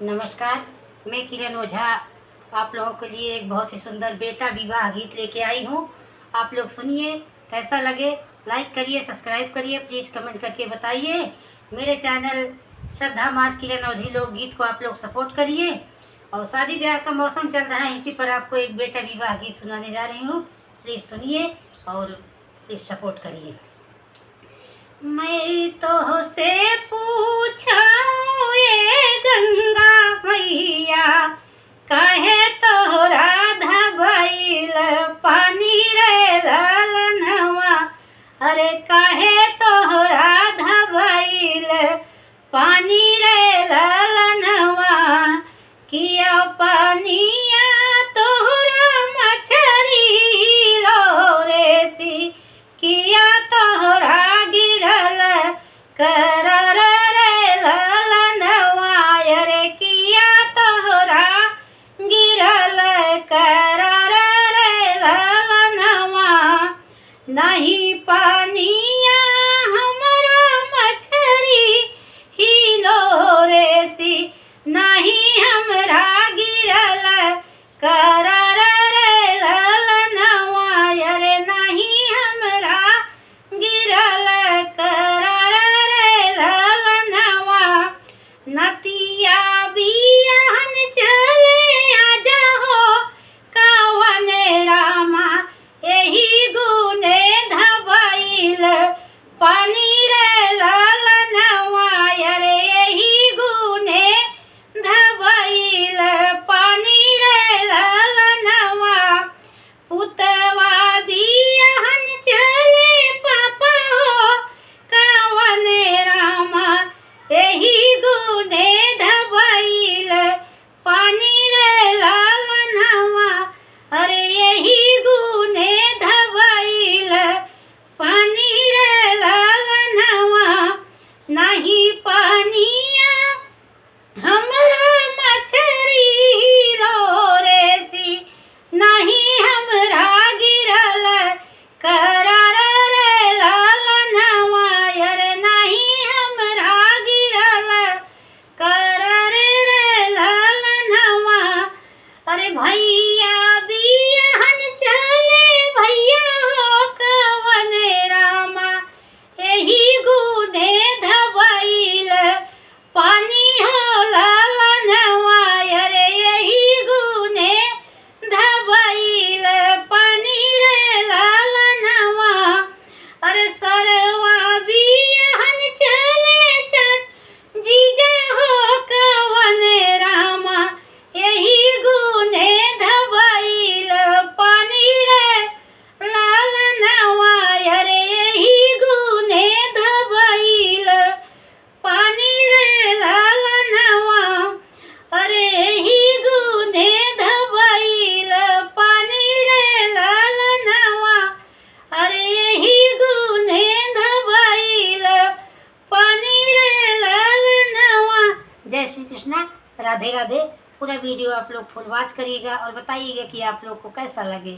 नमस्कार, मैं किरण ओझा आप लोगों के लिए एक बहुत ही सुंदर बेटा विवाह गीत लेके आई हूँ। आप लोग सुनिए, कैसा लगे लाइक करिए, सब्सक्राइब करिए, प्लीज़ कमेंट करके बताइए। मेरे चैनल श्रद्धा मार्ग किरण अवधी लोक गीत को आप लोग सपोर्ट करिए। और शादी ब्याह का मौसम चल रहा है, इसी पर आपको एक बेटा विवाह गीत सुनाने जा रही हूँ। प्लीज़ सुनिए और प्लीज़ सपोर्ट करिए। मैं तो से पूछूं ये गंगा मैया, काहे तोहरा धबैल पानी रे ललनवा। अरे काहे तोहरा धबैल पानी रे ललनवा, किया पानिया तोहरा मछरी लो रे सी, किया तोहरा गिरल करर रे ललनवा। रे किया तोहरा गिरल करर रे ललनवा, नहीं पानिया हमरा मछरी हिलो रे सी, नहीं हमरा गिरल करर रे ललनवा। रे नहीं हमरा गिरल करर रे ललनवा, नतिया बियाहन चले आजा हो कावन रामा, एही गुने धबैल पानी रे ललनवा। रे एही गुने धबैल पानी रे ललनवा, पुतवा बियाहन चले पापा हो कावन रामा, एही गुने धबैल पानी रे ललनवा। अरे एही गुने धबैल पानी रे ललनवा, नहीं पानिया हमरा मछरी लो रे सी, नहीं हमरा गिरल करर रे ललनवा। रे नहीं हमरा गिरल करर रे ललनवा। अरे भैया बियाहन चले भैया हो कवन रामा, एही गुने धबैल पानी हो ललनवा। रे एही गुने धबैल पानी रे ललनवा। अरे सरवा बियाहन चले चल जीजा हो कवन रामा, एही गुने धबैल पानी रे ललनवा। रे एही गुने धबैल पानी रे ललनवा। अरे एही गुने धबैल पानी रे ललनवा। अरे एही गुने धबैल पानी रे ललनवा। जय श्री कृष्णा, राधे राधे। पूरा वीडियो आप लोग फुल वॉच करिएगा और बताइएगा कि आप लोग को कैसा लगे।